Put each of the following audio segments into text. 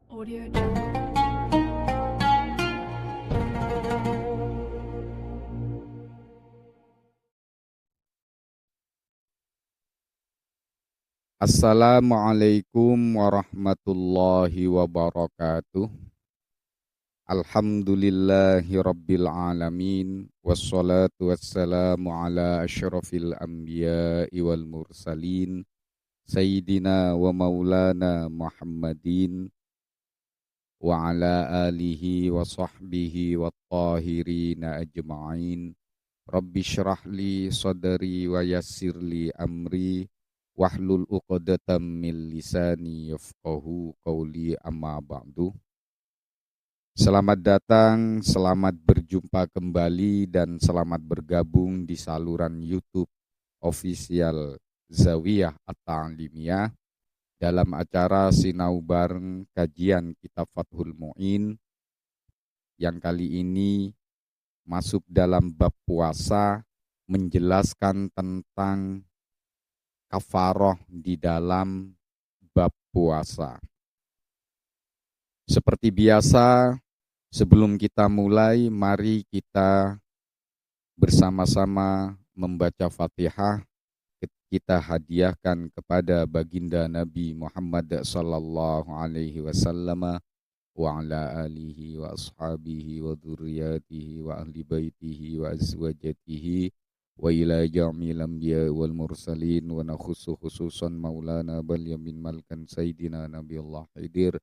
Audio Jungle. Assalamualaikum warahmatullahi wabarakatuh. Alhamdulillahi rabbil alamin. Wassalatu wassalamu ala asyrafil anbiya'i wal mursalin. Sayyidina wa maulana Muhammadin wa ala alihi wa sahbihi wa tahirina ajma'in. Rabbi syrah li sadri wa yassir li amri wahlul uqdatam min lisani yafqahu qawli amma ba'du. Selamat datang, selamat berjumpa kembali dan selamat bergabung di saluran YouTube official Zawiyah At-Ta'limiyah dalam acara Sinau Bareng Kajian Kitab Fathul Mu'in yang kali ini masuk dalam bab puasa, menjelaskan tentang kafaroh di dalam bab puasa. Seperti biasa, sebelum kita mulai, mari kita bersama-sama membaca Fatihah. Kita hadiahkan kepada baginda Nabi Muhammad sallallahu alaihi wasallam wa ala alihi wa ashabihi wa dzurriyyatihi wa ahli baitihi wa azwajatihi wa ila jami'il anbiya wal mursalin wa nakhussu khususan maulana bal yamin malkan sayyidina nabiyullah hidir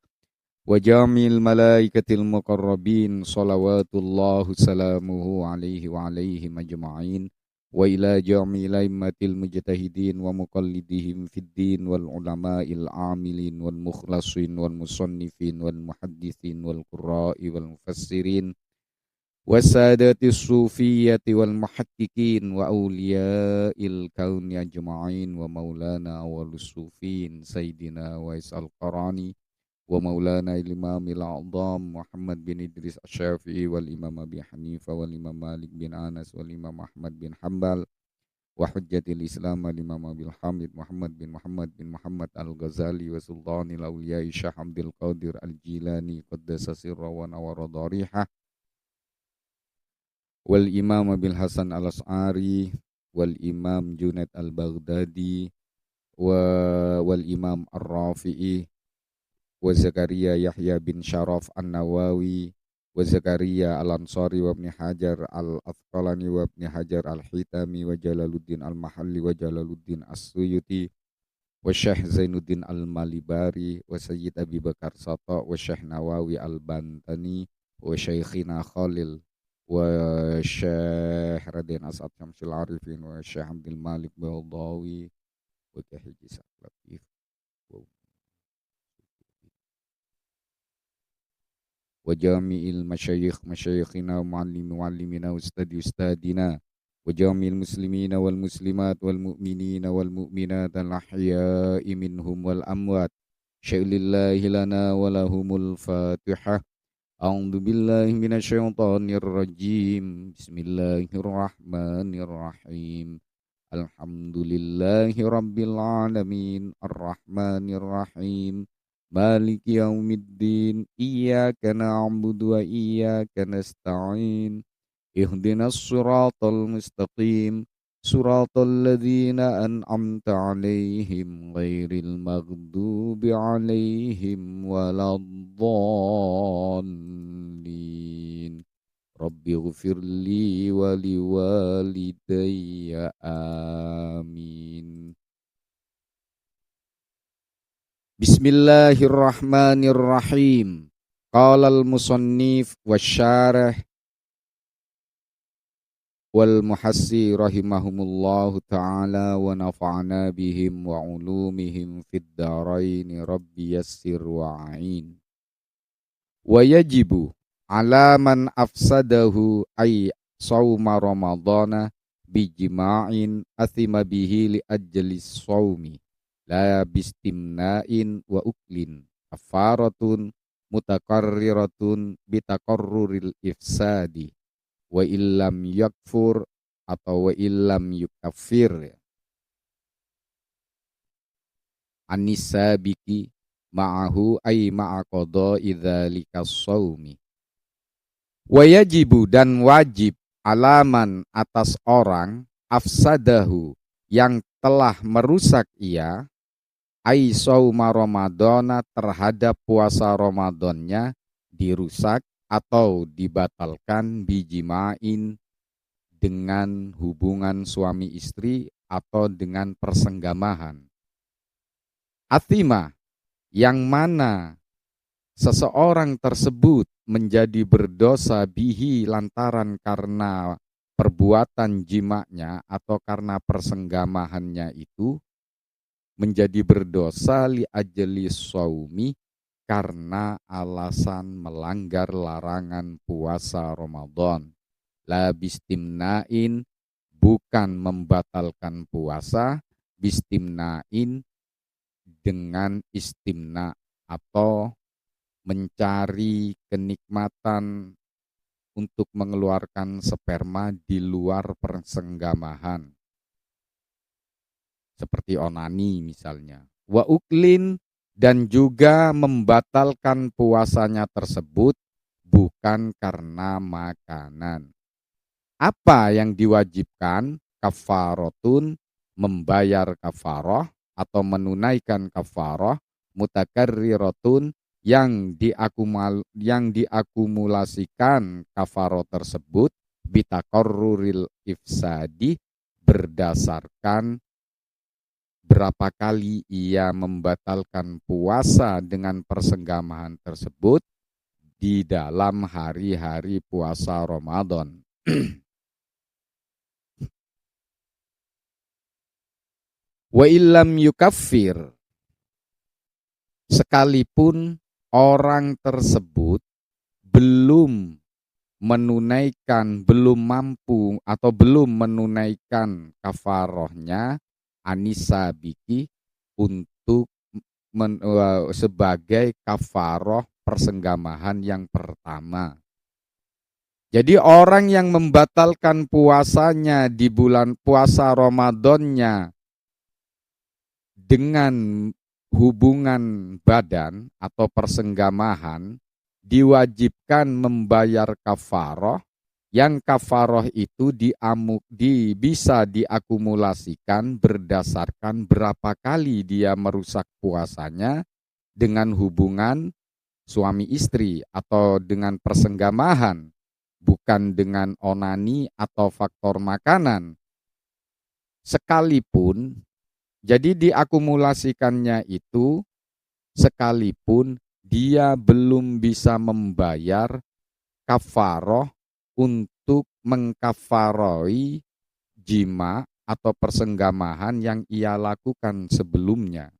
wa jami'il malaikatil muqarrabin salawatullahu salamuhu alaihi wa alaihim ajma'in wa ila jami'il aimmatil mujtahidin wa muqallidihim fid din wal ulama'il amilin wal mukhlasin wal musannifin wal muhaddithin wal qurra'i wal mufassirin wasadatis sufiyyati wal muhaqqiqin wa awliya'il kauni ajma'in wa maulana awwalus sufin sayyidina Wais al-Qarani wa maulana al-imamil a'zam Muhammad bin Idris asy-Syafi'i wal imam Abi Hanifah wal imam Malik bin Anas wal imam Ahmad bin Hanbal wa hujjatil Islam al-imam Abil Hamid Muhammad bin Muhammad al-Ghazali wa sultanil awliya'i Syekh Abdul Qadir al-Jilani qaddasa sirra wa nawara dharihah wal imam Abil Hasan al-As'ari wal imam Junaid al-Baghdadi wal imam ar-Rafi'i wa Zakaria Yahya bin Syaraf An-Nawawi wa Zakaria Al-Ansari wa Ibn Hajar Al-Athqalani wa Ibn Hajar Al-Hitami wa Jalaluddin Al-Mahalli wa Jalaluddin As-Suyuti wa Syekh Zainuddin Al-Malibari wa Sayyid Abi Bakar Sata wa Syekh Nawawi Al-Bantani wa Syekhina Khalil wa Syekh Raden As'ad Syamsul Arifin wa Syekh Abdul Malik Baldawi wa Kahiji Latif wa jami'il masyayikhina wa muallimina ustadina wa jami'il muslimina wal muslimat wal mu'minina wal mu'minat al ahya'i minhum wal amwat syai'lillahi lana wa lahumul fatihah. A'udzu billahi minasyaitonir rajim. Bismillahirrahmanirrahim. Alhamdulillahi rabbil alamin arrahmanir rahim maliki yaumiddin iyyaka na'budu wa iyyaka nasta'in ihdinas siratal mustaqim siratal ladzina an'amta 'alaihim ghairil maghdubi 'alaihim waladdallin. Rabbi ghfirli wa liwalidayya amin. Bismillahirrahmanirrahim. Qala al-musannif wasyarih wal muhassi rahimahumullahu ta'ala wa nafa'ana bihim wa ulumihim fid dharain rabbi yassir wa'in. Wa yajibu ala man afsadahu ay sauma ramadhana bijima'in athima bihi li ajlis saumi la bistimna'in wa uklin kafaratun mutakarriratun bitaqarruril ifsadi wa illam yakfur atau wa illam yukaffir anisabiki ma'ahu ay ma'a qada'i dzalika shaumi. Wa yajibu dan wajib alaman atas orang afsadahu yang telah merusak ia ai shauma ramadhana terhadap puasa Ramadannya dirusak atau dibatalkan bijima'in dengan hubungan suami istri atau dengan persenggamahan. Athima yang mana seseorang tersebut menjadi berdosa bihi lantaran karena perbuatan jimaknya atau karena persenggamahannya itu menjadi berdosa li ajli shaumi karena alasan melanggar larangan puasa Ramadan. La bistimnain bukan membatalkan puasa, bistimnain dengan istimna atau mencari kenikmatan untuk mengeluarkan sperma di luar persenggamahan. Seperti onani misalnya. Wa uklin dan juga membatalkan puasanya tersebut bukan karena makanan. Apa yang diwajibkan? Kafarotun, membayar kafaroh atau menunaikan kafaroh, mutakarriratun yang diakumulasikan kafaroh tersebut bitakorruril ifsadi berdasarkan berapa kali ia membatalkan puasa dengan persenggamahan tersebut di dalam hari-hari puasa Ramadan. Wa illam yukaffir, sekalipun orang tersebut belum mampu atau belum menunaikan kafarohnya anisa biki untuk sebagai kafaroh persenggamahan yang pertama. Jadi orang yang membatalkan puasanya di bulan puasa Ramadannya dengan hubungan badan atau persenggamahan diwajibkan membayar kafaroh, yang kafaroh itu bisa diakumulasikan berdasarkan berapa kali dia merusak puasanya dengan hubungan suami istri atau dengan persenggamahan, bukan dengan onani atau faktor makanan. Sekalipun, jadi diakumulasikannya itu sekalipun dia belum bisa membayar kafaroh untuk mengkafaroi jima atau persenggamahan yang ia lakukan sebelumnya.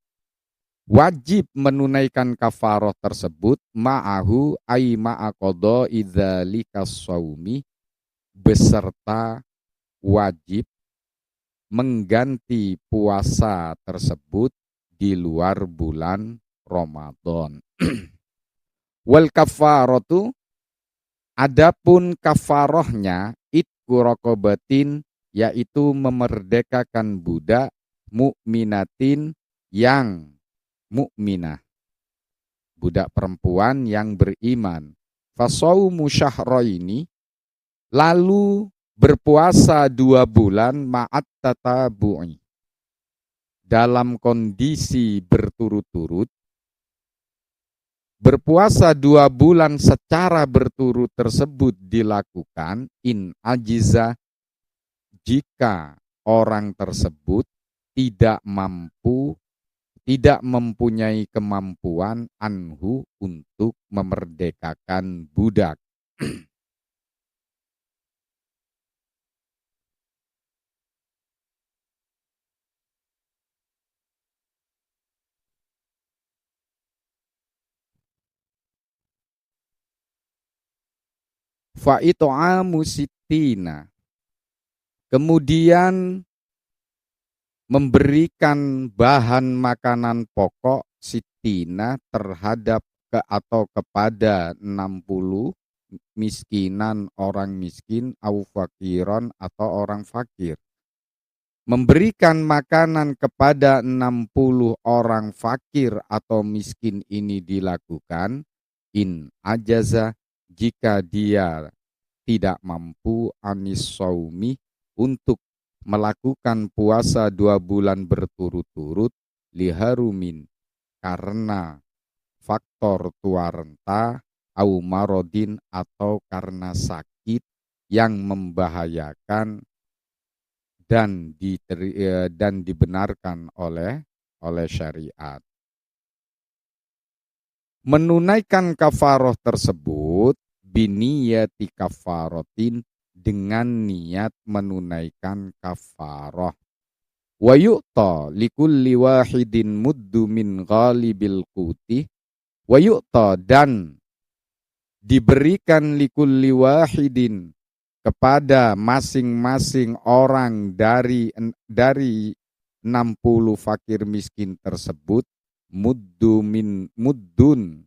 Wajib menunaikan kafaroh tersebut ma'ahu ay ma'aqodo idzalika shaumi beserta wajib mengganti puasa tersebut di luar bulan Ramadan. Wal kafaratu, adapun kafarohnya itqu raqabatin, yaitu memerdekakan budak mukminatin yang mukminah, budak perempuan yang beriman. Fasaumu syahraini, lalu berpuasa 2 bulan ma'at tatabu'i, dalam kondisi berturut-turut. Berpuasa 2 bulan secara berturut tersebut dilakukan in ajiza, jika orang tersebut tidak mempunyai kemampuan anhu untuk memerdekakan budak. Fa it'amu sittina, kemudian memberikan bahan makanan pokok sittina terhadap atau kepada 60 miskinan orang miskin au fakiron atau orang fakir. Memberikan makanan kepada 60 orang fakir atau miskin ini dilakukan in ajaza jika dia tidak mampu anis saumi untuk melakukan puasa 2 bulan berturut-turut liharumin karena faktor tua renta au marodin atau karena sakit yang membahayakan dan dibenarkan oleh syariat. Menunaikan kafaroh tersebut biniyati kafarotin dengan niat menunaikan kafaroh. Wa yu'ta likulli wahidin muddu min ghalibil quti wa yu'ta dan diberikan likulli wahidin kepada masing-masing orang dari 60 fakir miskin tersebut muddun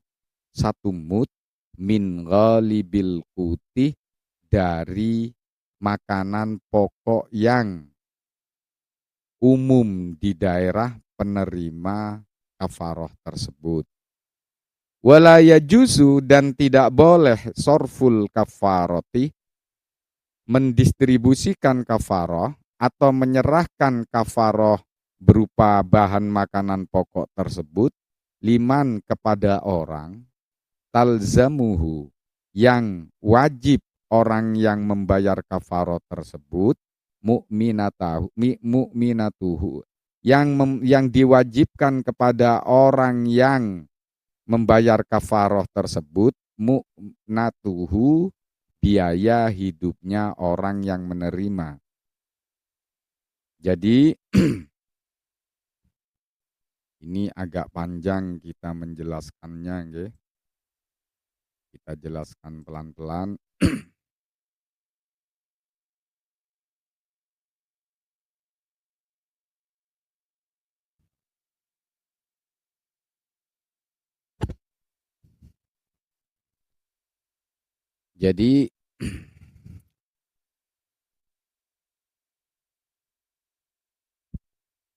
satu mud min ghalibil quti dari makanan pokok yang umum di daerah penerima kafaroh tersebut. Wala yajuzu dan tidak boleh sorful kafaroti mendistribusikan kafaroh atau menyerahkan kafaroh berupa bahan makanan pokok tersebut liman kepada orang talzamuhu yang wajib orang yang membayar kafaroh tersebut mu'minatuhu yang diwajibkan kepada orang yang membayar kafaroh tersebut mu'natuhu biaya hidupnya orang yang menerima. Jadi ini agak panjang kita menjelaskannya, nggih. Kita jelaskan pelan-pelan. Jadi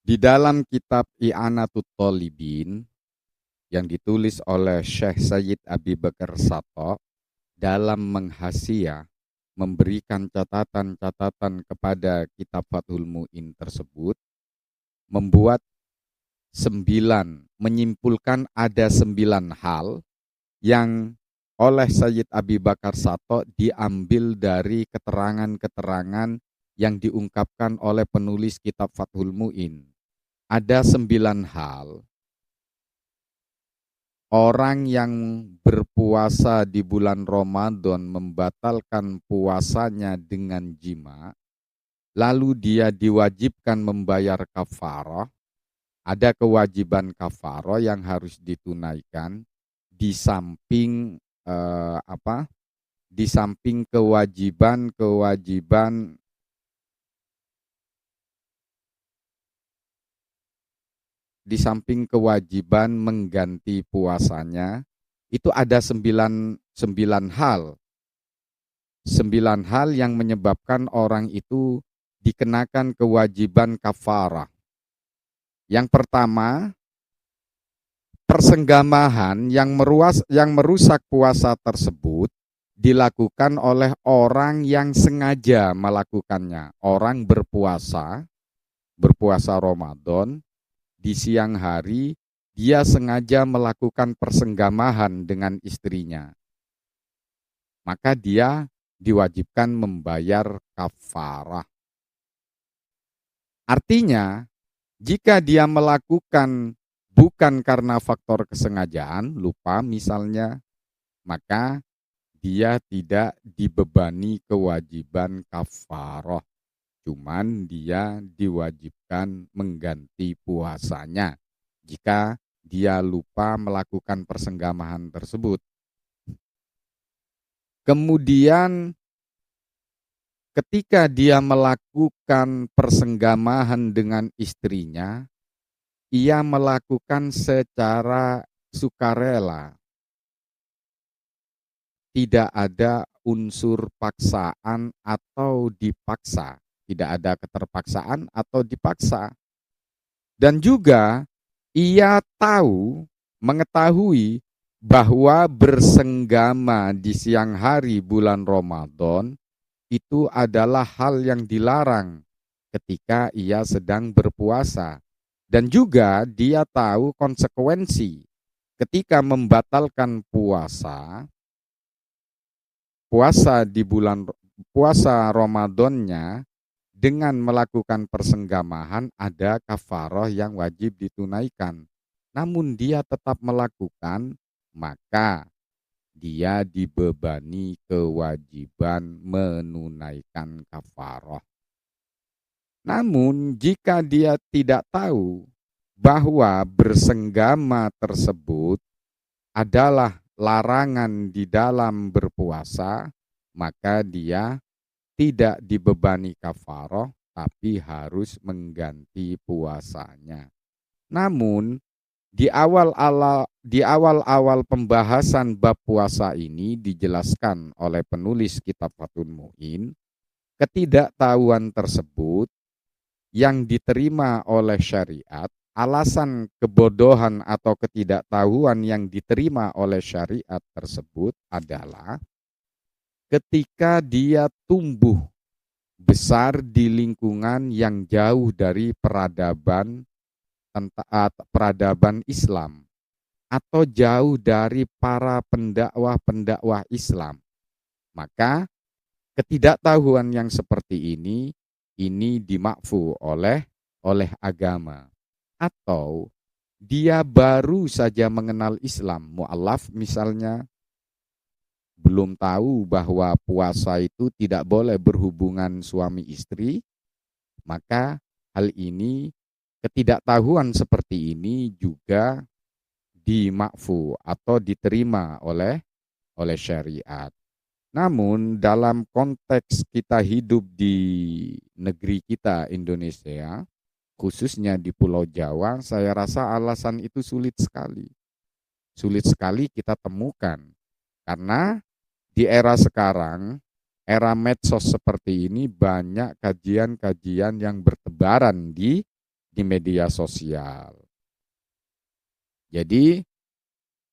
di dalam kitab I'anatut Thalibin yang ditulis oleh Syekh Sayyid Abi Bakar Sato dalam menghasiah memberikan catatan-catatan kepada kitab Fathul Mu'in tersebut membuat menyimpulkan ada 9 hal yang oleh Sayyid Abi Bakar Sato diambil dari keterangan-keterangan yang diungkapkan oleh penulis kitab Fathul Mu'in. Ada 9 hal. Orang yang berpuasa di bulan Ramadan membatalkan puasanya dengan jima, lalu dia diwajibkan membayar kafarah. Ada kewajiban kafarah yang harus ditunaikan di samping Di samping kewajiban mengganti puasanya, itu ada 9 hal. 9 hal yang menyebabkan orang itu dikenakan kewajiban kafarah. Yang pertama, persenggamahan yang merusak puasa tersebut dilakukan oleh orang yang sengaja melakukannya. Orang berpuasa Ramadan, di siang hari dia sengaja melakukan persenggamahan dengan istrinya. Maka dia diwajibkan membayar kafarah. Artinya, jika dia melakukan bukan karena faktor kesengajaan, lupa misalnya, maka dia tidak dibebani kewajiban kafarah. Cuman dia diwajibkan mengganti puasanya jika dia lupa melakukan persenggamahan tersebut. Kemudian ketika dia melakukan persenggamahan dengan istrinya, ia melakukan secara sukarela. Tidak ada unsur paksaan atau dipaksa. tidak ada keterpaksaan atau dipaksa. Dan juga ia mengetahui bahwa bersenggama di siang hari bulan Ramadan itu adalah hal yang dilarang ketika ia sedang berpuasa. Dan juga dia tahu konsekuensi ketika membatalkan puasa di bulan puasa Ramadannya dengan melakukan persenggamahan ada kafaroh yang wajib ditunaikan. Namun dia tetap melakukan, maka dia dibebani kewajiban menunaikan kafaroh. Namun jika dia tidak tahu bahwa bersenggama tersebut adalah larangan di dalam berpuasa, maka dia tidak dibebani kafaroh, tapi harus mengganti puasanya. Namun di awal-awal pembahasan bab puasa ini dijelaskan oleh penulis kitab Fathul Mu'in, ketidaktahuan tersebut yang diterima oleh syariat, alasan kebodohan atau ketidaktahuan yang diterima oleh syariat tersebut adalah ketika dia tumbuh besar di lingkungan yang jauh dari peradaban Islam atau jauh dari para pendakwah-pendakwah Islam, maka ketidaktahuan yang seperti ini dimakfu oleh agama. Atau dia baru saja mengenal Islam, mu'alaf misalnya, belum tahu bahwa puasa itu tidak boleh berhubungan suami istri, maka hal ini, ketidaktahuan seperti ini juga dimakfu atau diterima oleh syariat. Namun dalam konteks kita hidup di negeri kita Indonesia, khususnya di Pulau Jawa, saya rasa alasan itu sulit sekali. Sulit sekali kita temukan. Karena di era sekarang, era medsos seperti ini, banyak kajian-kajian yang bertebaran di media sosial. Jadi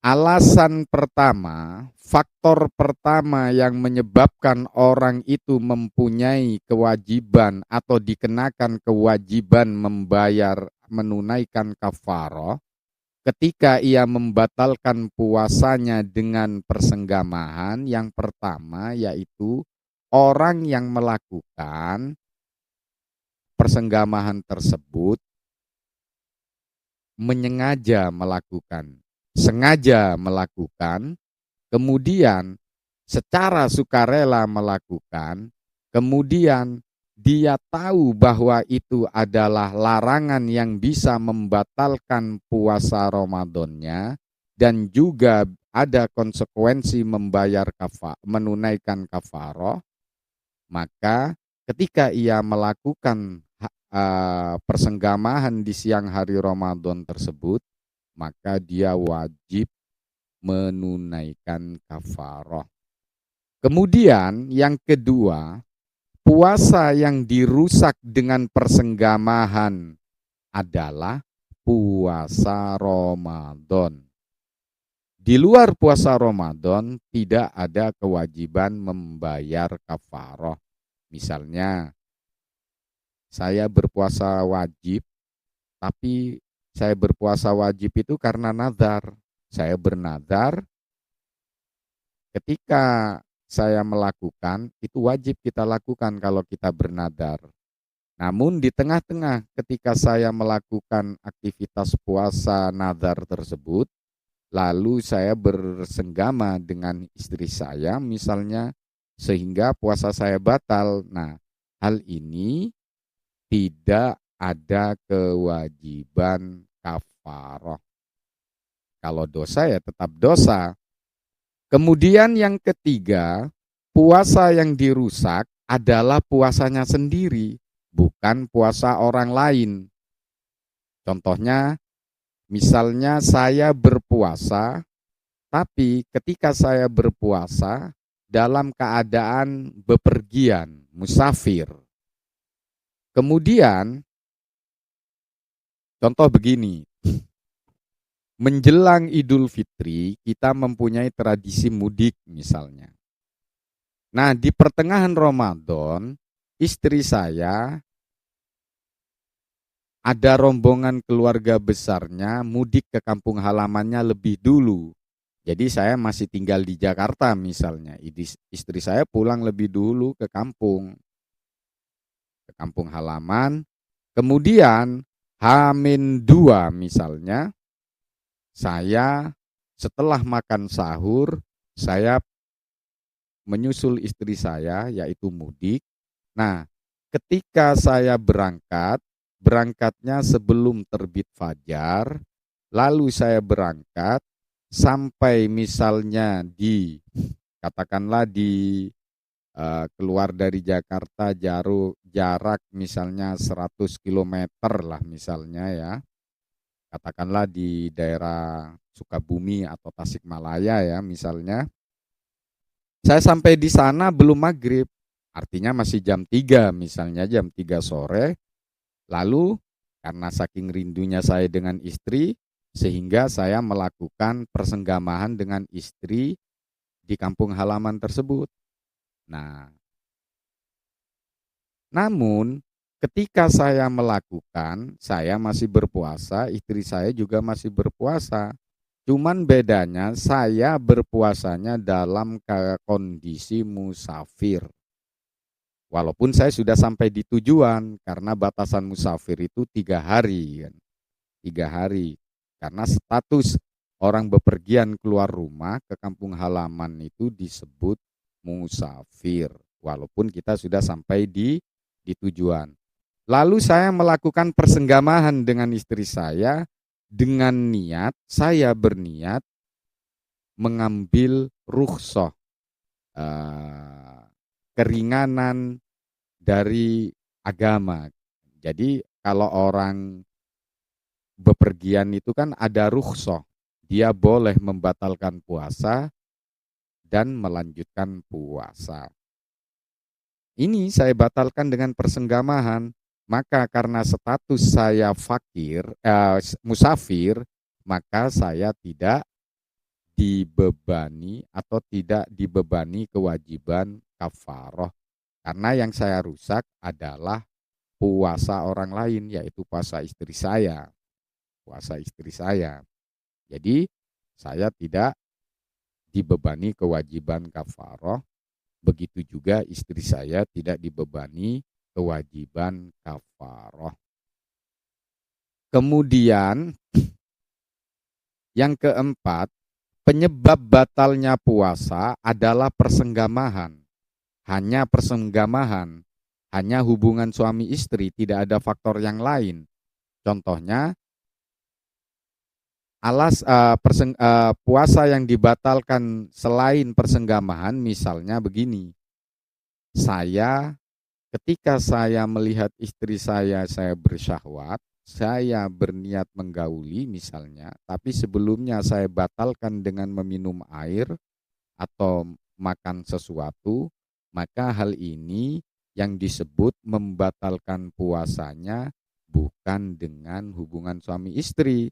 alasan pertama, faktor pertama yang menyebabkan orang itu mempunyai kewajiban atau dikenakan kewajiban menunaikan kafaroh ketika ia membatalkan puasanya dengan persenggamahan. Yang pertama yaitu orang yang melakukan persenggamahan tersebut sengaja melakukan, kemudian secara sukarela melakukan, kemudian dia tahu bahwa itu adalah larangan yang bisa membatalkan puasa Ramadannya, dan juga ada konsekuensi menunaikan kafaroh, maka ketika ia melakukan persenggamahan di siang hari Ramadan tersebut, maka dia wajib menunaikan kafaroh. Kemudian yang kedua, puasa yang dirusak dengan persenggamahan adalah puasa Ramadan. Di luar puasa Ramadan tidak ada kewajiban membayar kafaroh. Misalnya, saya berpuasa wajib, tapi saya berpuasa wajib itu karena nazar. Saya bernazar, ketika saya melakukan, itu wajib kita lakukan kalau kita bernazar. Namun di tengah-tengah ketika saya melakukan aktivitas puasa nazar tersebut, lalu saya bersenggama dengan istri saya misalnya, sehingga puasa saya batal. Nah, hal ini tidak ada kewajiban kafaroh. Kalau dosa ya tetap dosa. Kemudian yang ketiga, puasa yang dirusak adalah puasanya sendiri, bukan puasa orang lain. Contohnya, misalnya saya berpuasa, tapi ketika saya berpuasa dalam keadaan bepergian, musafir. Kemudian, contoh begini, menjelang Idul Fitri, kita mempunyai tradisi mudik misalnya. Nah, di pertengahan Ramadan, istri saya ada rombongan keluarga besarnya mudik ke kampung halamannya lebih dulu. Jadi saya masih tinggal di Jakarta misalnya. Istri saya pulang lebih dulu ke kampung halaman. Kemudian H-2 misalnya, saya setelah makan sahur, saya menyusul istri saya yaitu mudik. Nah, ketika saya berangkatnya sebelum terbit fajar, lalu saya berangkat sampai misalnya katakanlah keluar dari Jakarta jarak misalnya 100 kilometer lah misalnya ya, katakanlah di daerah Sukabumi atau Tasikmalaya ya misalnya, saya sampai di sana belum maghrib, artinya masih jam 3 misalnya, jam 3 sore. Lalu karena saking rindunya saya dengan istri, sehingga saya melakukan persenggamahan dengan istri di kampung halaman tersebut. Nah, namun ketika saya melakukan, saya masih berpuasa, istri saya juga masih berpuasa. Cuman bedanya saya berpuasanya dalam kondisi musafir. Walaupun saya sudah sampai di tujuan, karena batasan musafir itu 3 hari. 3 hari. Karena status orang bepergian keluar rumah ke kampung halaman itu disebut musafir. Walaupun kita sudah sampai di tujuan. Lalu saya melakukan persenggamahan dengan istri saya dengan saya berniat mengambil rukhsah, keringanan dari agama. Jadi kalau orang bepergian itu kan ada rukhsah, dia boleh membatalkan puasa dan melanjutkan puasa. Ini saya batalkan dengan persenggamahan. Maka karena status saya musafir, maka saya tidak dibebani atau tidak dibebani kewajiban kafaroh. Karena yang saya rusak adalah puasa orang lain, yaitu puasa istri saya. Puasa istri saya. Jadi saya tidak dibebani kewajiban kafaroh. Begitu juga istri saya tidak dibebani kewajiban kafaroh. Kemudian yang keempat, penyebab batalnya puasa adalah persenggamahan. Hanya persenggamahan, hanya hubungan suami istri, tidak ada faktor yang lain. Contohnya, puasa yang dibatalkan selain persenggamahan, misalnya begini. Ketika saya melihat istri saya bersyahwat, saya berniat menggauli misalnya, tapi sebelumnya saya batalkan dengan meminum air atau makan sesuatu, maka hal ini yang disebut membatalkan puasanya bukan dengan hubungan suami istri.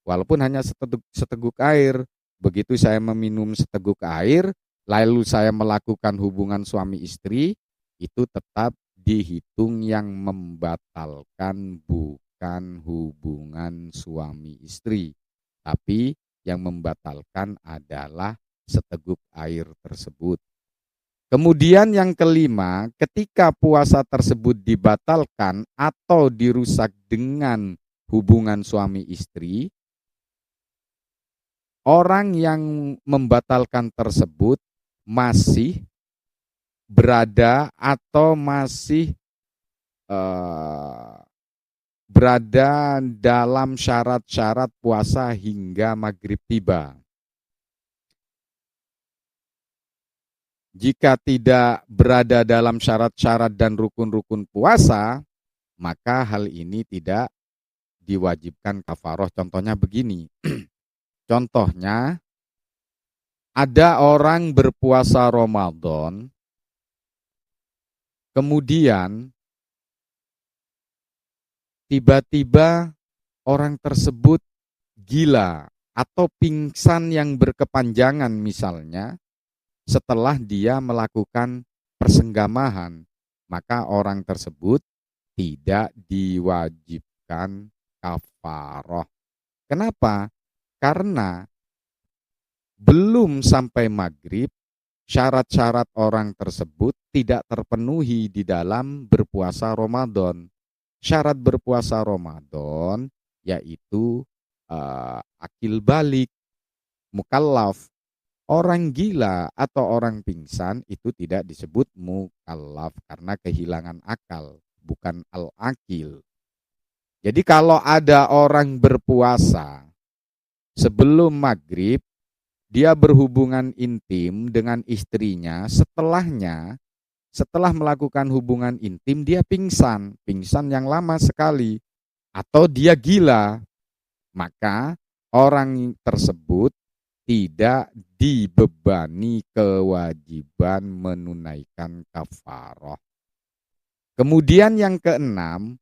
Walaupun hanya seteguk air, begitu saya meminum seteguk air, lalu saya melakukan hubungan suami istri, itu tetap dihitung yang membatalkan bukan hubungan suami istri, tapi yang membatalkan adalah seteguk air tersebut. Kemudian yang kelima, ketika puasa tersebut dibatalkan atau dirusak dengan hubungan suami istri, orang yang membatalkan tersebut masih berada atau masih berada dalam syarat-syarat puasa hingga maghrib tiba. Jika tidak berada dalam syarat-syarat dan rukun-rukun puasa, maka hal ini tidak diwajibkan kafaroh. Contohnya begini. Contohnya, ada orang berpuasa Ramadan, kemudian tiba-tiba orang tersebut gila atau pingsan yang berkepanjangan misalnya setelah dia melakukan persenggamahan, maka orang tersebut tidak diwajibkan kafaroh. Kenapa? Karena belum sampai maghrib, syarat-syarat orang tersebut tidak terpenuhi di dalam berpuasa Ramadan. Syarat berpuasa Ramadan yaitu akil balik, mukallaf. Orang gila atau orang pingsan itu tidak disebut mukallaf karena kehilangan akal, bukan al-akil. Jadi kalau ada orang berpuasa sebelum maghrib, dia berhubungan intim dengan istrinya, setelah melakukan hubungan intim dia pingsan yang lama sekali, atau dia gila, maka orang tersebut tidak dibebani kewajiban menunaikan kafaroh. Kemudian yang keenam,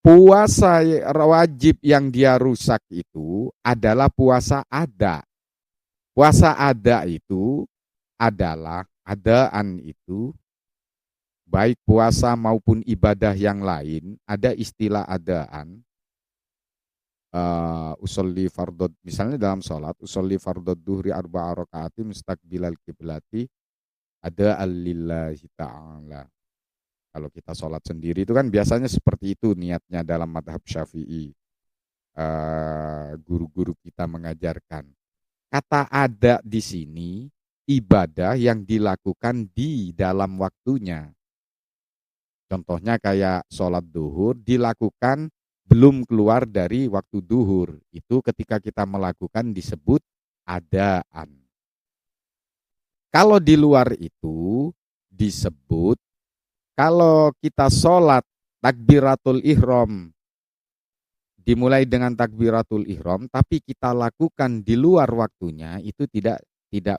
puasa wajib yang dia rusak itu adalah puasa ada. Puasa ada itu adalah adaan itu, baik puasa maupun ibadah yang lain, ada istilah adaan. Usolli fardod, misalnya dalam sholat, usolli fardod duhri arba'a rakaati mustaqbilal kiblati, ada alillahi ta'ala. Kalau kita sholat sendiri itu kan biasanya seperti itu niatnya dalam madhab syafi'i. Guru-guru kita mengajarkan. Kata ada di sini ibadah yang dilakukan di dalam waktunya. Contohnya kayak sholat duhur dilakukan belum keluar dari waktu duhur. Itu ketika kita melakukan disebut adaan. Kalau di luar itu disebut, kalau kita sholat takbiratul ihram, dimulai dengan takbiratul ihram, tapi kita lakukan di luar waktunya, itu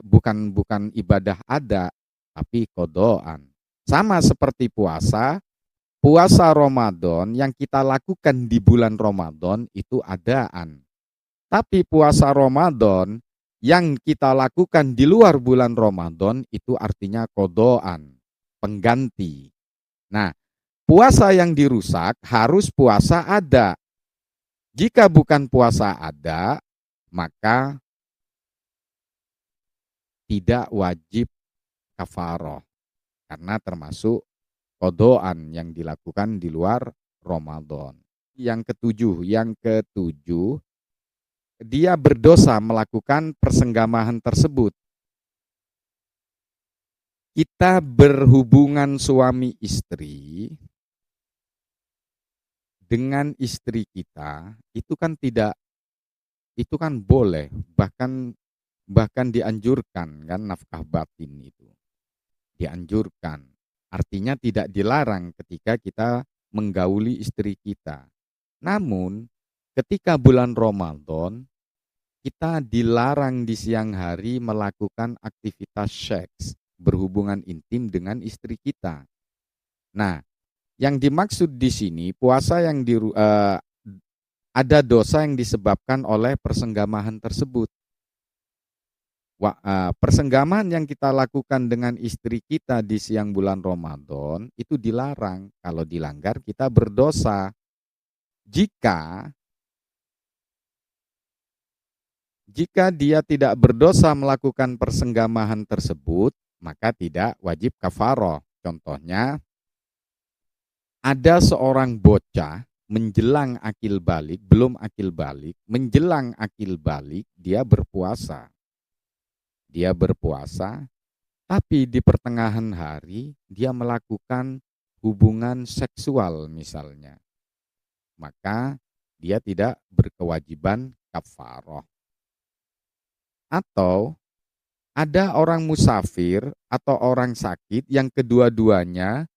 bukan ibadah ada, tapi kodoan. Sama seperti puasa Ramadan yang kita lakukan di bulan Ramadan itu adaan. Tapi puasa Ramadan yang kita lakukan di luar bulan Ramadan itu artinya kodoan, pengganti. Nah, puasa yang dirusak harus puasa ada. Jika bukan puasa ada, maka tidak wajib kafaroh. Karena termasuk kodoan yang dilakukan di luar Ramadan. Yang ketujuh, dia berdosa melakukan persenggamahan tersebut. Kita berhubungan suami istri dengan istri kita, itu kan boleh, bahkan dianjurkan kan, nafkah batin itu. Dianjurkan. Artinya tidak dilarang ketika kita menggauli istri kita. Namun ketika bulan Ramadan kita dilarang di siang hari melakukan aktivitas seks, berhubungan intim dengan istri kita. Nah, yang dimaksud di sini puasa yang ada dosa yang disebabkan oleh persenggamahan tersebut. Persenggamahan yang kita lakukan dengan istri kita di siang bulan Ramadan itu dilarang. Kalau dilanggar kita berdosa. Jika dia tidak berdosa melakukan persenggamahan tersebut, maka tidak wajib kafaroh. Contohnya, ada seorang bocah menjelang akil balik, belum akil balik, menjelang akil balik dia berpuasa. Dia berpuasa, tapi di pertengahan hari dia melakukan hubungan seksual misalnya. Maka dia tidak berkewajiban kafaroh. Atau ada orang musafir atau orang sakit yang kedua-duanya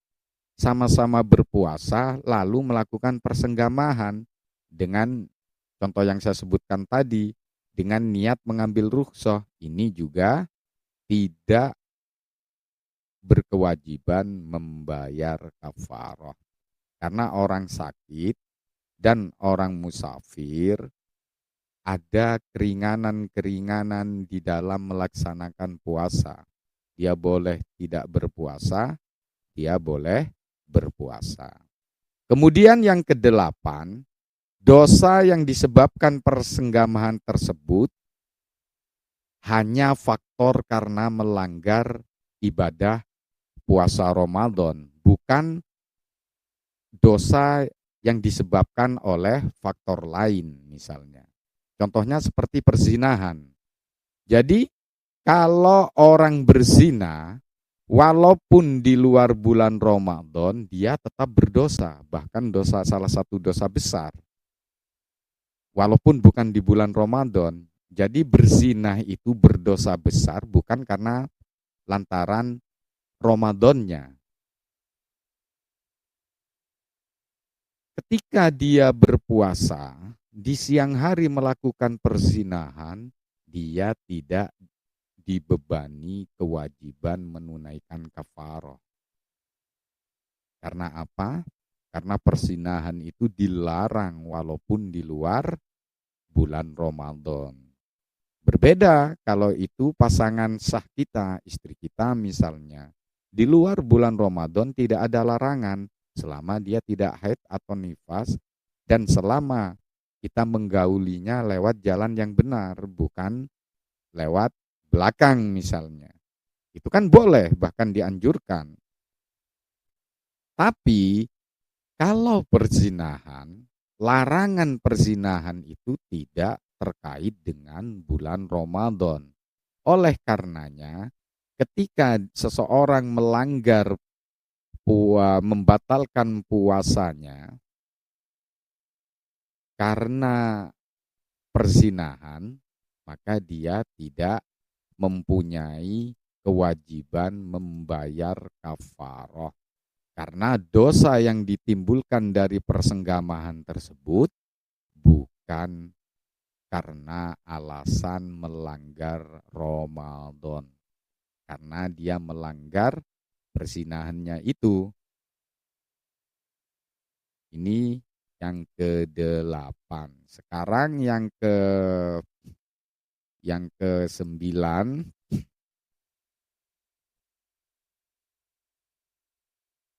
sama-sama berpuasa lalu melakukan persenggamahan dengan contoh yang saya sebutkan tadi, dengan niat mengambil rukhsah, ini juga tidak berkewajiban membayar kafarah. Karena orang sakit dan orang musafir ada keringanan-keringanan di dalam melaksanakan puasa. Dia boleh tidak berpuasa, dia boleh berpuasa. Kemudian yang kedelapan, dosa yang disebabkan persenggamahan tersebut hanya faktor karena melanggar ibadah puasa Ramadan, bukan dosa yang disebabkan oleh faktor lain misalnya. Contohnya seperti perzinahan. Jadi kalau orang berzina, walaupun di luar bulan Ramadan, dia tetap berdosa. Bahkan dosa salah satu dosa besar. Walaupun bukan di bulan Ramadan. Jadi berzina itu berdosa besar bukan karena lantaran Ramadannya. Ketika dia berpuasa, di siang hari melakukan perzinahan, dia tidak dibebani kewajiban menunaikan kafarah. Karena apa? Karena perzinahan itu dilarang walaupun di luar bulan Ramadan. Berbeda kalau itu pasangan sah kita, istri kita misalnya. Di luar bulan Ramadan tidak ada larangan selama dia tidak haid atau nifas dan selama kita menggaulinya lewat jalan yang benar, bukan lewat belakang misalnya. Itu kan boleh, bahkan dianjurkan. Tapi kalau perzinahan, larangan perzinahan itu tidak terkait dengan bulan Ramadan. Oleh karenanya, ketika seseorang melanggar membatalkan puasanya karena perzinahan, maka dia tidak mempunyai kewajiban membayar kafarah. Karena dosa yang ditimbulkan dari persenggamahan tersebut bukan karena alasan melanggar Ramadan. Karena dia melanggar persinahannya itu. Ini yang ke-8. Sekarang yang ke-9.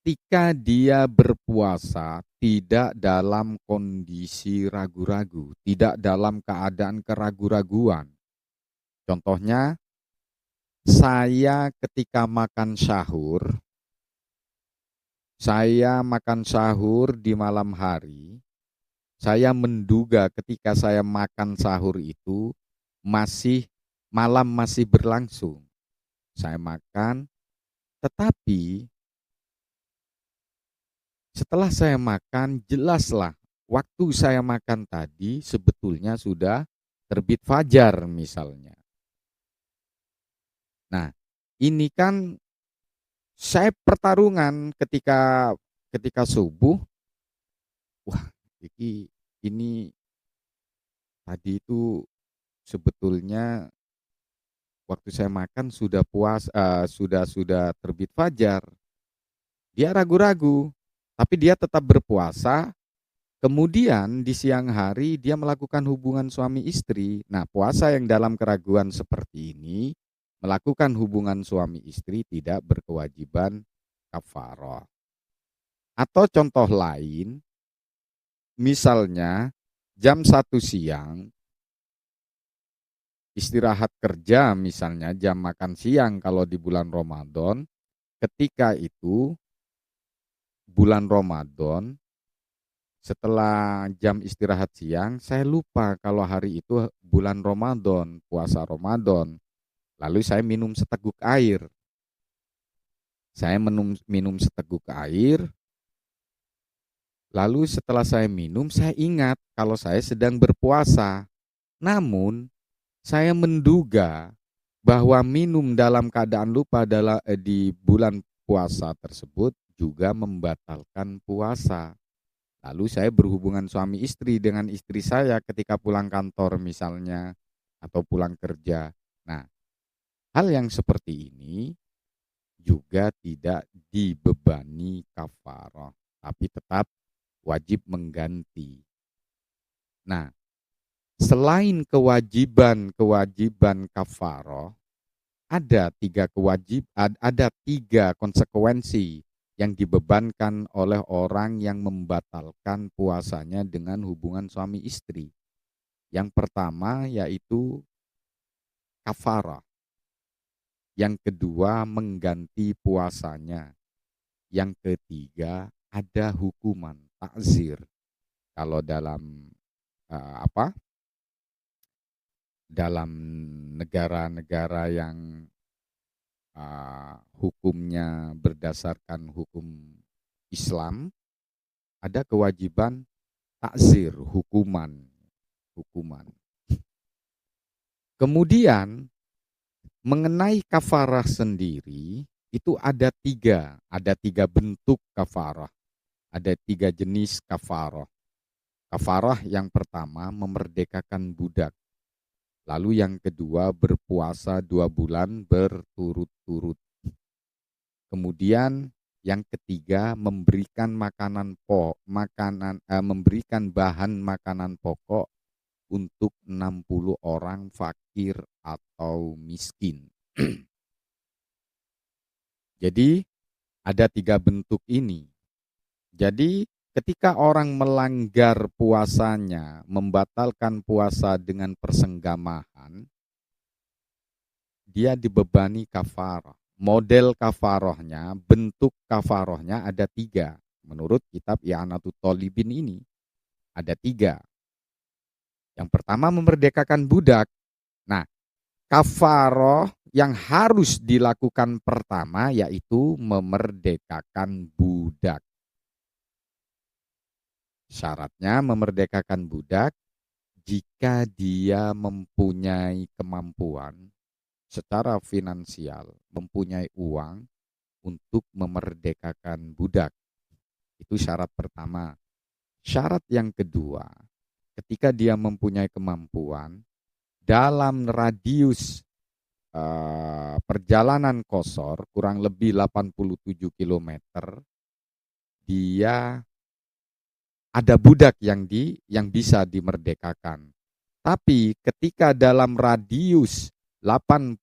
Ketika dia berpuasa tidak dalam kondisi ragu-ragu, tidak dalam keadaan keragu-raguan. Contohnya, saya ketika makan sahur di malam hari, saya menduga ketika saya makan sahur itu malam masih berlangsung. Saya makan, tetapi setelah saya makan, jelaslah waktu saya makan tadi sebetulnya sudah terbit fajar misalnya. Nah, ini kan saya pertarungan ketika subuh. Wah, ini tadi itu sebetulnya waktu saya makan sudah sudah terbit fajar. Dia ragu-ragu, tapi dia tetap berpuasa. Kemudian di siang hari dia melakukan hubungan suami istri. Nah, puasa yang dalam keraguan seperti ini, melakukan hubungan suami istri tidak berkewajiban kafarah. Atau contoh lain, misalnya jam 1 siang, istirahat kerja misalnya jam makan siang kalau di bulan Ramadan, ketika itu bulan Ramadan, setelah jam istirahat siang, saya lupa kalau hari itu bulan Ramadan, puasa Ramadan. Lalu saya minum seteguk air. Saya minum seteguk air, lalu setelah saya minum, saya ingat kalau saya sedang berpuasa. Namun, saya menduga bahwa minum dalam keadaan lupa di bulan puasa tersebut juga membatalkan puasa. Lalu saya berhubungan suami istri dengan istri saya ketika pulang kantor misalnya atau pulang kerja. Nah, hal yang seperti ini juga tidak dibebani kafarah, tapi tetap wajib mengganti. Nah, selain kewajiban kafaroh, ada tiga konsekuensi yang dibebankan oleh orang yang membatalkan puasanya dengan hubungan suami istri. Yang pertama yaitu kafarah. Yang kedua mengganti puasanya. Yang ketiga ada hukuman takzir. Kalau dalam apa? Dalam negara-negara yang hukumnya berdasarkan hukum Islam, ada kewajiban takzir, hukuman. Kemudian mengenai kafarah sendiri itu ada tiga bentuk kafarah, ada tiga jenis kafarah. Kafarah yang pertama memerdekakan budak, lalu yang kedua berpuasa 2 bulan berturut-turut. Kemudian yang ketiga memberikan memberikan bahan makanan pokok untuk 60 orang fakir atau miskin. Jadi ada tiga bentuk ini. Jadi ketika orang melanggar puasanya, membatalkan puasa dengan persenggamahan, dia dibebani kafarah. Model kafarohnya, bentuk kafarohnya ada tiga. Menurut kitab I'anatul Thalibin ini, ada tiga. Yang pertama memerdekakan budak. Nah, kafaroh yang harus dilakukan pertama yaitu memerdekakan budak. Syaratnya memerdekakan budak jika dia mempunyai kemampuan secara finansial, mempunyai uang untuk memerdekakan budak. Itu syarat pertama. Syarat yang kedua, ketika dia mempunyai kemampuan, dalam radius perjalanan qashar kurang lebih 87 km, dia ada budak yang bisa dimerdekakan. Tapi ketika dalam radius 87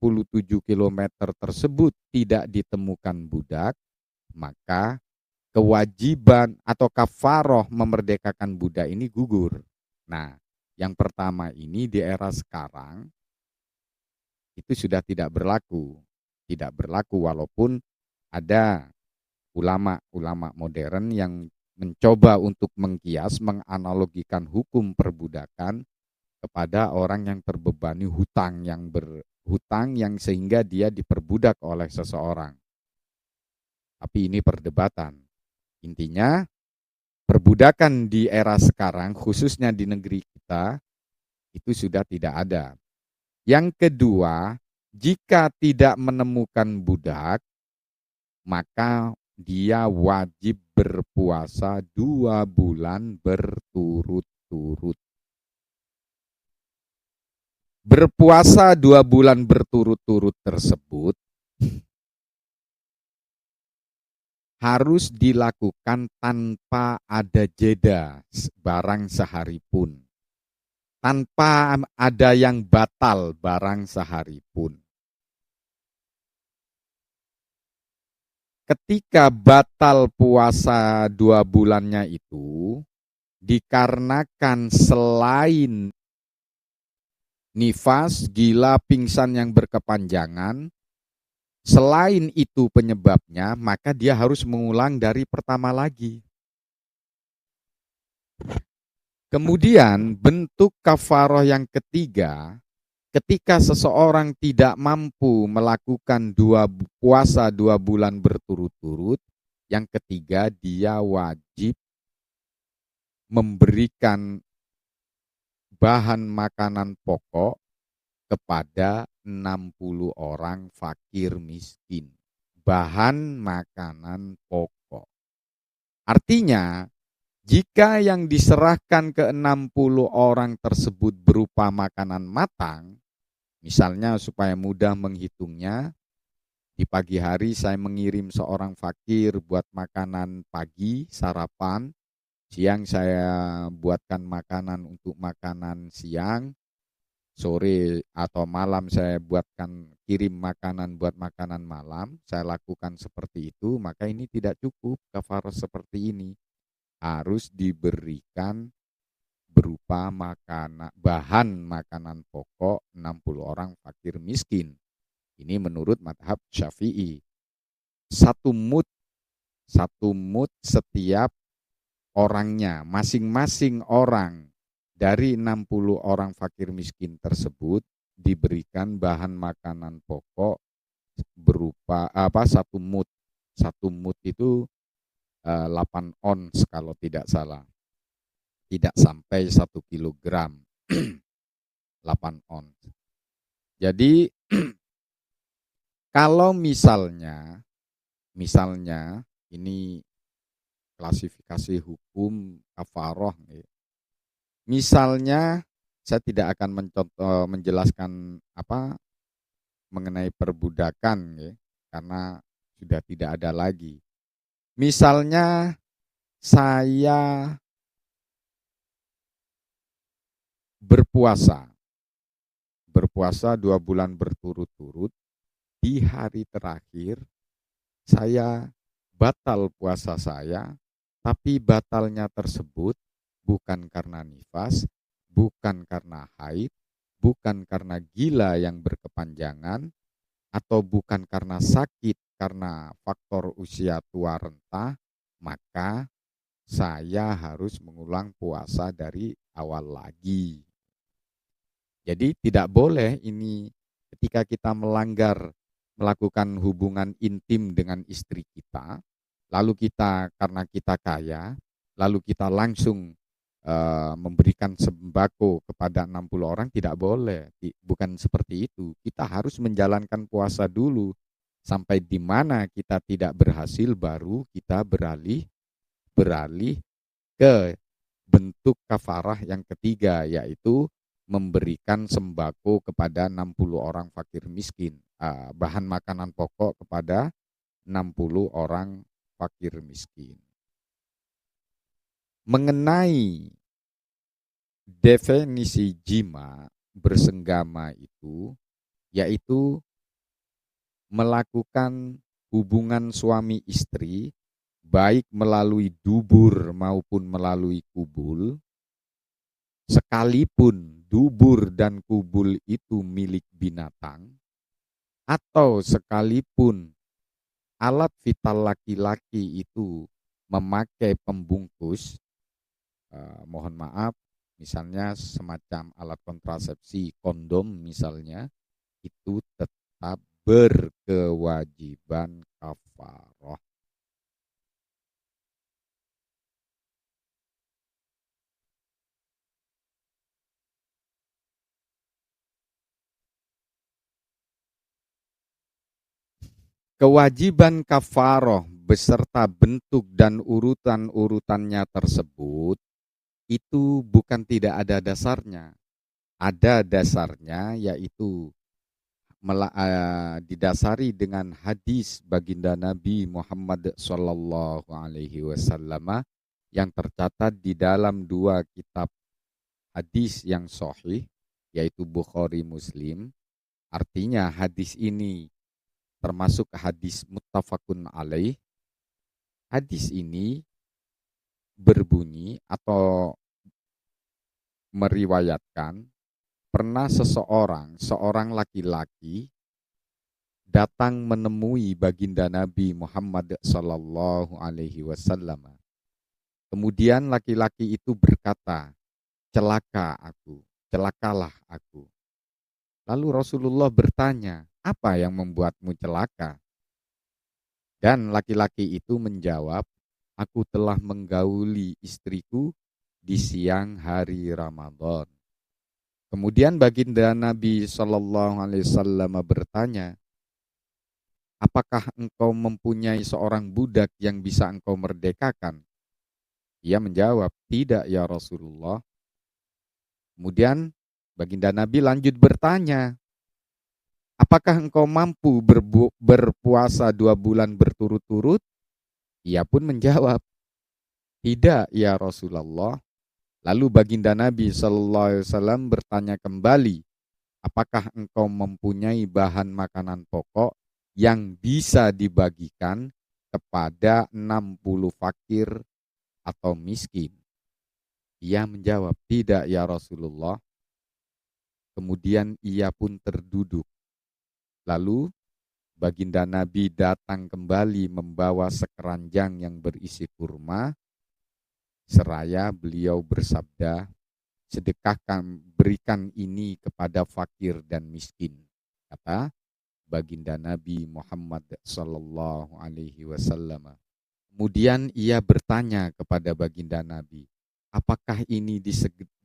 km tersebut tidak ditemukan budak, maka kewajiban atau kafaroh memerdekakan budak ini gugur. Nah, yang pertama ini di era sekarang itu sudah tidak berlaku. Tidak berlaku walaupun ada ulama-ulama modern yang mencoba untuk mengkias, menganalogikan hukum perbudakan kepada orang yang terbebani hutang yang sehingga dia diperbudak oleh seseorang. Tapi ini perdebatan. Intinya perbudakan di era sekarang khususnya di negeri kita itu sudah tidak ada. Yang kedua, jika tidak menemukan budak, maka dia wajib berpuasa 2 bulan berturut-turut. Berpuasa 2 bulan berturut-turut tersebut harus dilakukan tanpa ada jeda barang sehari pun. Tanpa ada yang batal barang sehari pun. Ketika batal puasa 2 bulannya itu, dikarenakan selain nifas, gila, pingsan yang berkepanjangan, selain itu penyebabnya, maka dia harus mengulang dari pertama lagi. Kemudian bentuk kafaroh yang ketiga, ketika seseorang tidak mampu melakukan puasa 2 bulan berturut-turut, yang ketiga dia wajib memberikan bahan makanan pokok kepada 60 orang fakir miskin. Bahan makanan pokok. Artinya, jika yang diserahkan ke 60 orang tersebut berupa makanan matang, misalnya supaya mudah menghitungnya, di pagi hari saya mengirim seorang fakir buat makanan pagi, sarapan, Siang saya buatkan makanan untuk makanan siang, sore atau malam saya buatkan kirim makanan buat makanan malam, saya lakukan seperti itu, maka ini tidak cukup kafarah seperti ini. Harus diberikan berupa bahan makanan pokok 60 orang fakir miskin. Ini menurut madhab Syafi'i. Satu mud, satu mud setiap orangnya, masing-masing orang dari 60 orang fakir miskin tersebut diberikan bahan makanan pokok berupa satu mud. Satu mud itu 8 ons kalau tidak salah. Tidak sampai 1 kilogram. 8 ons. Jadi kalau misalnya ini klasifikasi hukum kafaroh. Misalnya saya tidak akan menjelaskan mengenai perbudakan karena sudah tidak ada lagi. Misalnya saya berpuasa 2 bulan berturut-turut, di hari terakhir saya batal puasa saya, tapi batalnya tersebut bukan karena nifas, bukan karena haid, bukan karena gila yang berkepanjangan, atau bukan karena sakit karena faktor usia tua renta, maka saya harus mengulang puasa dari awal lagi. Jadi tidak boleh ini ketika kita melakukan hubungan intim dengan istri kita, lalu kita karena kita kaya, lalu kita langsung memberikan sembako kepada 60 orang, tidak boleh. Bukan seperti itu. Kita harus menjalankan puasa dulu sampai di mana kita tidak berhasil, baru kita beralih ke bentuk kafarah yang ketiga, yaitu memberikan sembako kepada 60 orang fakir miskin, bahan makanan pokok kepada 60 orang fakir miskin. Mengenai definisi jima bersenggama itu, yaitu melakukan hubungan suami istri baik melalui dubur maupun melalui kubul, sekalipun dubur dan kubul itu milik binatang, atau sekalipun alat vital laki-laki itu memakai pembungkus, mohon maaf, misalnya semacam alat kontrasepsi, kondom misalnya, itu tetap berkewajiban kafarah. Kewajiban kafaroh beserta bentuk dan urutan-urutannya tersebut itu bukan tidak ada dasarnya. Ada dasarnya, yaitu didasari dengan hadis baginda Nabi Muhammad SAW yang tercatat di dalam 2 kitab hadis yang sahih, yaitu Bukhari Muslim. Artinya hadis ini termasuk hadis muttafaqun alaih. Hadis ini berbunyi atau meriwayatkan, pernah seorang laki-laki datang menemui baginda Nabi Muhammad sallallahu alaihi wasallam. Kemudian laki-laki itu berkata, celakalah aku. Lalu Rasulullah bertanya, apa yang membuatmu celaka? Dan laki-laki itu menjawab, aku telah menggauli istriku di siang hari Ramadan. Kemudian baginda Nabi Shallallahu Alaihi Wasallam bertanya, apakah engkau mempunyai seorang budak yang bisa engkau merdekakan? Ia menjawab, tidak ya Rasulullah. Kemudian baginda Nabi lanjut bertanya, apakah engkau mampu berpuasa 2 bulan berturut-turut? Ia pun menjawab, Tidak ya Rasulullah. Lalu baginda Nabi SAW bertanya kembali, apakah engkau mempunyai bahan makanan pokok yang bisa dibagikan kepada 60 fakir atau miskin? Ia menjawab, tidak ya Rasulullah. Kemudian ia pun terduduk. Lalu baginda Nabi datang kembali membawa sekeranjang yang berisi kurma, seraya beliau bersabda, sedekahkan, berikan ini kepada fakir dan miskin, kata baginda Nabi Muhammad sallallahu alaihi wasallam. Kemudian ia bertanya kepada baginda Nabi, apakah ini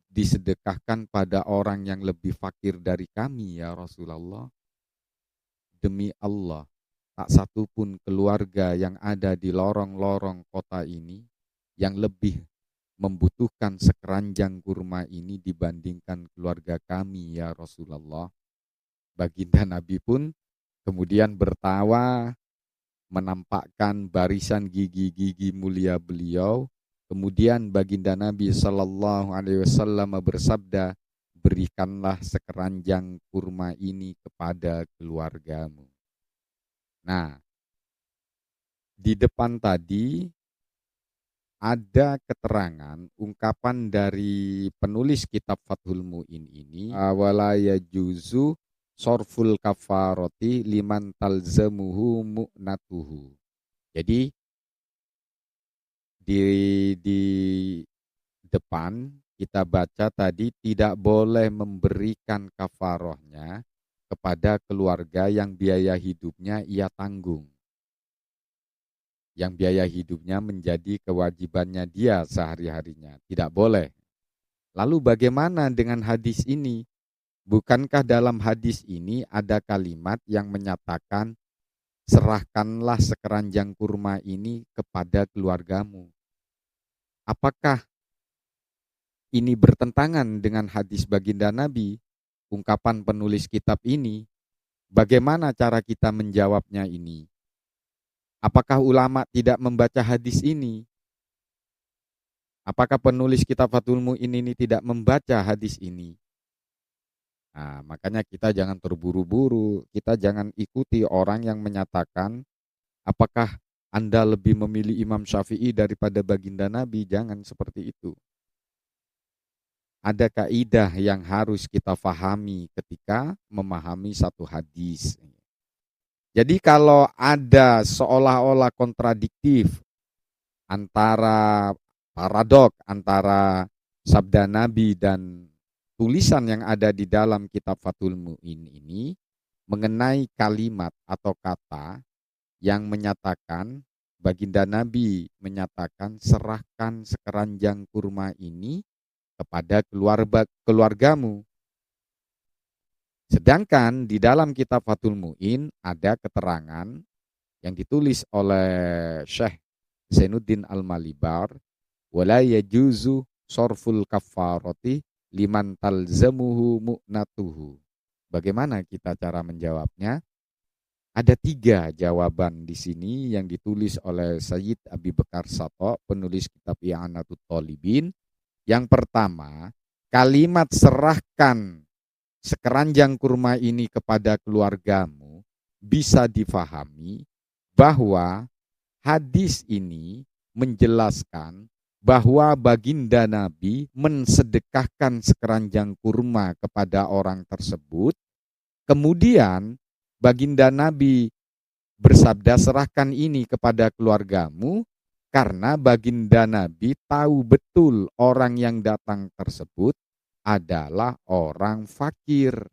disedekahkan pada orang yang lebih fakir dari kami ya Rasulullah? Demi Allah, tak satu pun keluarga yang ada di lorong-lorong kota ini yang lebih membutuhkan sekeranjang kurma ini dibandingkan keluarga kami ya Rasulullah. Baginda Nabi pun kemudian bertawa, menampakkan barisan gigi-gigi mulia beliau. Kemudian baginda Nabi Shallallahu Alaihi Wasallam bersabda, berikanlah sekeranjang kurma ini kepada keluargamu. Nah, di depan tadi ada keterangan ungkapan dari penulis kitab Fathul Mu'in ini, wala yajuzu sorful kafaroti liman talzamuhu mu'natuhu. Jadi di depan kita baca tadi tidak boleh memberikan kafarohnya kepada keluarga yang biaya hidupnya ia tanggung. Yang biaya hidupnya menjadi kewajibannya dia sehari-harinya. Tidak boleh. Lalu bagaimana dengan hadis ini? Bukankah dalam hadis ini ada kalimat yang menyatakan, serahkanlah sekeranjang kurma ini kepada keluargamu? Apakah ini bertentangan dengan hadis baginda Nabi, ungkapan penulis kitab ini? Bagaimana cara kita menjawabnya ini? Apakah ulama tidak membaca hadis ini? Apakah penulis kitab Fathul Mu'in ini tidak membaca hadis ini? Nah, makanya kita jangan terburu-buru, kita jangan ikuti orang yang menyatakan, apakah Anda lebih memilih Imam Syafi'i daripada baginda Nabi? Jangan seperti itu. Ada kaidah yang harus kita fahami ketika memahami satu hadis. Jadi kalau ada seolah-olah kontradiktif antara paradok antara sabda Nabi dan tulisan yang ada di dalam kitab Fathul Mu'in ini mengenai kalimat atau kata yang menyatakan, baginda Nabi menyatakan, serahkan sekeranjang kurma ini kepada keluargamu. Sedangkan di dalam kitab Fathul Mu'in ada keterangan yang ditulis oleh Syekh Zainuddin Al-Malibar, wala yajuzu sorful kafaroti liman talzamuhu mu'natuhu. Bagaimana kita cara menjawabnya? Ada 3 jawaban di sini yang ditulis oleh Sayyid Abi Bakar Sato, penulis kitab I'anatul Thalibin. Yang pertama, kalimat serahkan sekeranjang kurma ini kepada keluargamu bisa difahami bahwa hadis ini menjelaskan bahwa baginda Nabi mensedekahkan sekeranjang kurma kepada orang tersebut. Kemudian baginda Nabi bersabda, serahkan ini kepada keluargamu, karena baginda Nabi tahu betul orang yang datang tersebut adalah orang fakir.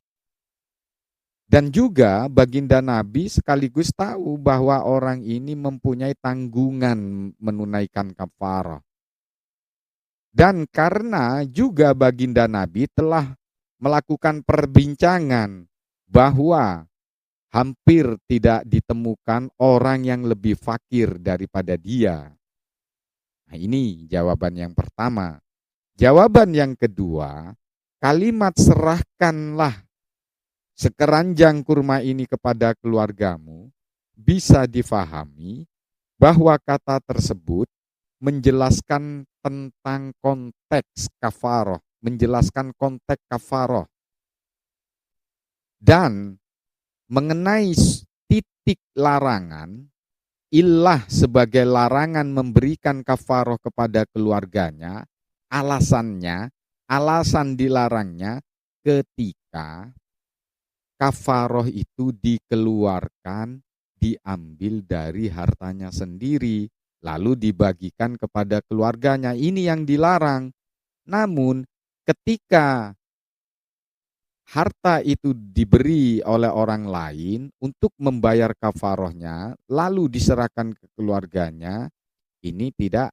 Dan juga baginda Nabi sekaligus tahu bahwa orang ini mempunyai tanggungan menunaikan kafarah. Dan karena juga baginda Nabi telah melakukan perbincangan bahwa hampir tidak ditemukan orang yang lebih fakir daripada dia. Nah, ini jawaban yang pertama. Jawaban yang kedua, kalimat serahkanlah sekeranjang kurma ini kepada keluargamu bisa difahami bahwa kata tersebut menjelaskan tentang konteks kafaroh, menjelaskan konteks kafaroh, dan mengenai titik larangan, illah sebagai larangan memberikan kafaroh kepada keluarganya, alasan dilarangnya ketika kafaroh itu dikeluarkan, diambil dari hartanya sendiri, lalu dibagikan kepada keluarganya. Ini yang dilarang. Namun ketika harta itu diberi oleh orang lain untuk membayar kafarohnya, lalu diserahkan ke keluarganya, ini tidak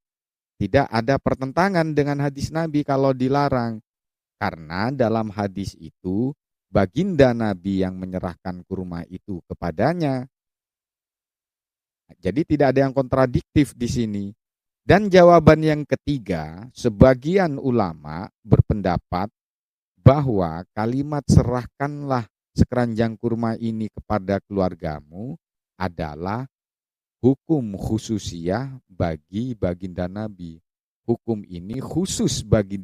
ada pertentangan dengan hadis Nabi kalau dilarang. Karena dalam hadis itu, baginda Nabi yang menyerahkan kurma itu kepadanya. Jadi tidak ada yang kontradiktif di sini. Dan jawaban yang ketiga, sebagian ulama berpendapat bahwa kalimat serahkanlah sekeranjang kurma ini kepada keluargamu adalah hukum khususiyah bagi baginda Nabi. Hukum ini khusus bagi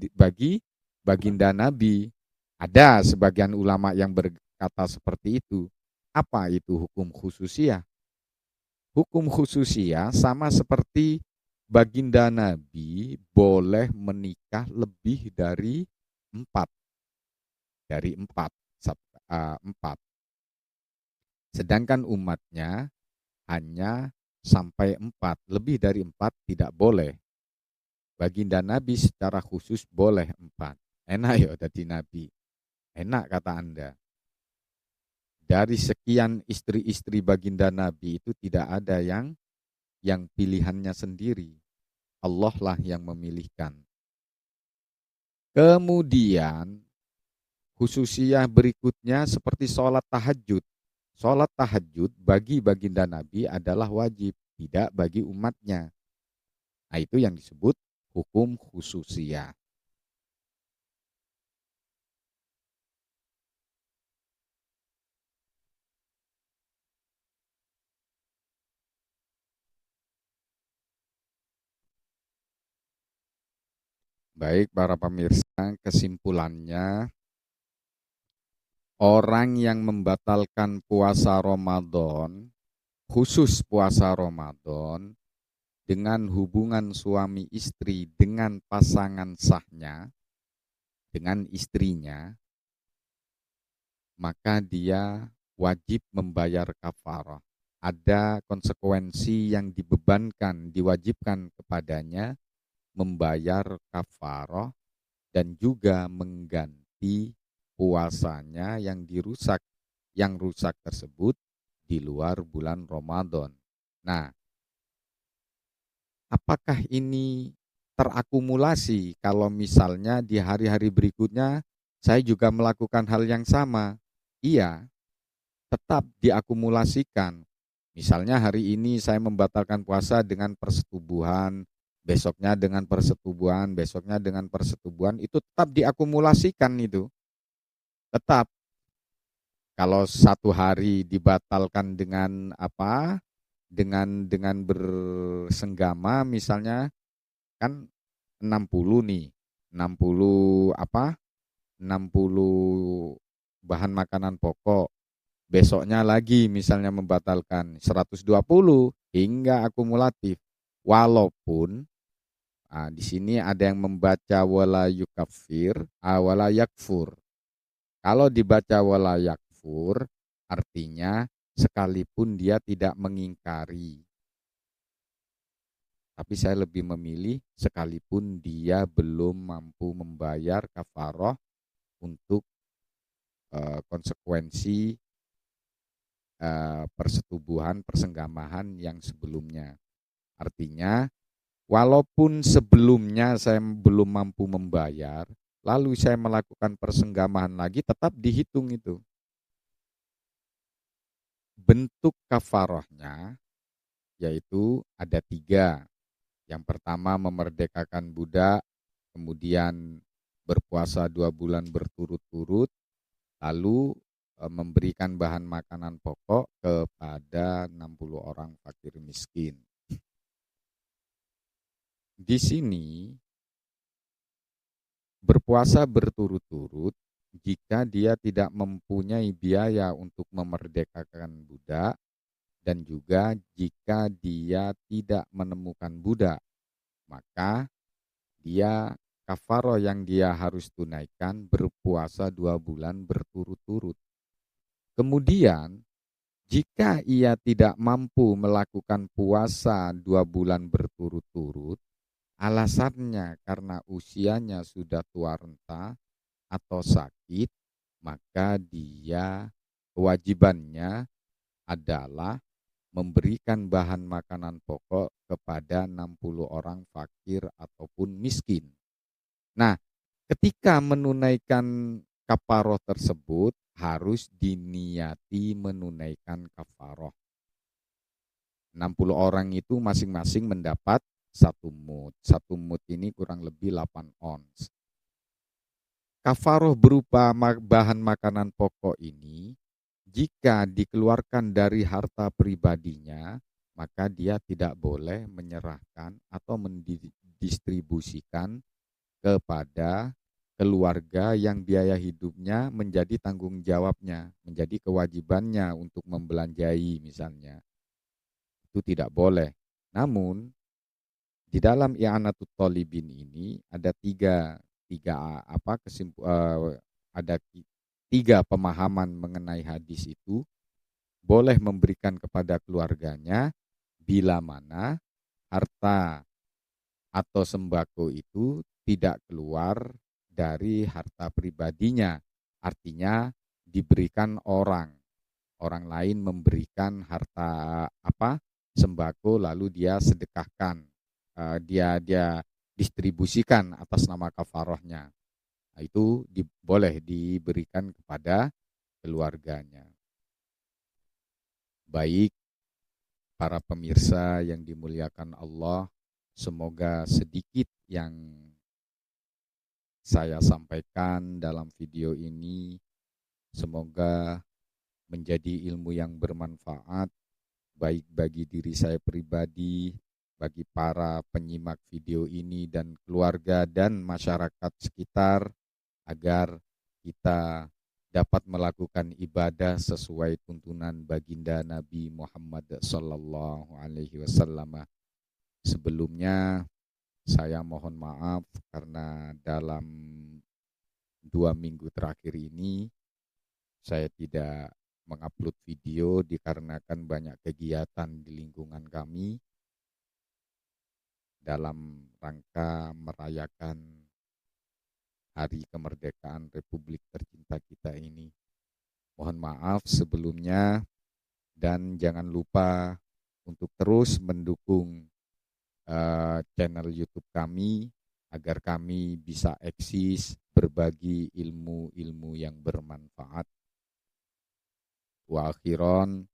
baginda Nabi. Ada sebagian ulama yang berkata seperti itu. Apa itu hukum khususiyah? Hukum khususiyah sama seperti baginda Nabi boleh menikah lebih dari empat. Dari empat. Sedangkan umatnya hanya sampai empat. Lebih dari empat tidak boleh. Baginda Nabi secara khusus boleh empat. Enak ya jadi Nabi. Enak kata Anda. Dari sekian istri-istri baginda Nabi itu tidak ada yang pilihannya sendiri. Allah lah yang memilihkan. Kemudian khususiyah berikutnya seperti sholat tahajud. Sholat tahajud bagi baginda Nabi adalah wajib, tidak bagi umatnya. Nah, itu yang disebut hukum khususiyah. Baik para pemirsa, kesimpulannya orang yang membatalkan puasa Ramadan, khusus puasa Ramadan, dengan hubungan suami istri dengan pasangan sahnya, dengan istrinya, maka dia wajib membayar kafarah. Ada konsekuensi yang dibebankan, diwajibkan kepadanya membayar kafarah dan juga mengganti puasanya yang rusak tersebut di luar bulan Ramadan. Nah, apakah ini terakumulasi kalau misalnya di hari-hari berikutnya saya juga melakukan hal yang sama? Iya, tetap diakumulasikan. Misalnya hari ini saya membatalkan puasa dengan persetubuhan, besoknya dengan persetubuhan, besoknya dengan persetubuhan, itu tetap diakumulasikan itu. Tetap. Kalau satu hari dibatalkan dengan apa? Dengan bersenggama misalnya kan 60 nih. 60 apa? 60 bahan makanan pokok. Besoknya lagi misalnya membatalkan 120 hingga akumulatif. Walaupun di sini ada yang membaca wala yukafir, wala yakfur. Kalau dibaca wala yakfur artinya sekalipun dia tidak mengingkari. Tapi saya lebih memilih sekalipun dia belum mampu membayar kafaroh untuk konsekuensi persetubuhan, persenggamahan yang sebelumnya. Artinya, walaupun sebelumnya saya belum mampu membayar, lalu saya melakukan persenggamahan lagi, tetap dihitung itu. Bentuk kafarohnya yaitu ada 3. Yang pertama memerdekakan budak, kemudian berpuasa 2 bulan berturut-turut, lalu memberikan bahan makanan pokok kepada 60 orang fakir miskin. Di sini berpuasa berturut-turut jika dia tidak mempunyai biaya untuk memerdekakan budak dan juga jika dia tidak menemukan budak, maka dia kafaroh yang dia harus tunaikan berpuasa 2 bulan berturut-turut. Kemudian jika ia tidak mampu melakukan puasa 2 bulan berturut-turut, alasannya karena usianya sudah tua renta atau sakit, maka dia kewajibannya adalah memberikan bahan makanan pokok kepada 60 orang fakir ataupun miskin. Nah, ketika menunaikan kafaroh tersebut harus diniati menunaikan kafaroh. 60 orang itu masing-masing mendapat 1 mud. 1 mud ini kurang lebih 8 ons. Kafaroh berupa bahan makanan pokok ini jika dikeluarkan dari harta pribadinya, maka dia tidak boleh menyerahkan atau mendistribusikan kepada keluarga yang biaya hidupnya menjadi tanggung jawabnya, menjadi kewajibannya untuk membelanjai misalnya. Itu tidak boleh. Namun di dalam i'anatut thalibin ini ada ada tiga pemahaman mengenai hadis itu. Boleh memberikan kepada keluarganya bila mana harta atau sembako itu tidak keluar dari harta pribadinya. Artinya diberikan orang lain memberikan harta sembako lalu dia sedekahkan, dia distribusikan atas nama kafarohnya. Nah, itu boleh diberikan kepada keluarganya. Baik para pemirsa yang dimuliakan Allah, semoga sedikit yang saya sampaikan dalam video ini semoga menjadi ilmu yang bermanfaat baik bagi diri saya pribadi, bagi para penyimak video ini dan keluarga dan masyarakat sekitar agar kita dapat melakukan ibadah sesuai tuntunan baginda Nabi Muhammad sallallahu alaihi wasallam. Sebelumnya saya mohon maaf karena dalam 2 minggu terakhir ini saya tidak mengupload video dikarenakan banyak kegiatan di lingkungan kami dalam rangka merayakan Hari Kemerdekaan Republik tercinta kita ini. Mohon maaf sebelumnya dan jangan lupa untuk terus mendukung channel YouTube kami agar kami bisa eksis berbagi ilmu-ilmu yang bermanfaat. Wa akhiran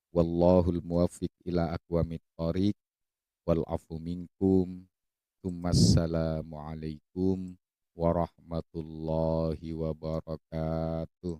wallahul muwaffiq ila aqwamit thoriq wal afu minkum. Wassalamu alaikum warahmatullahi wabarakatuh.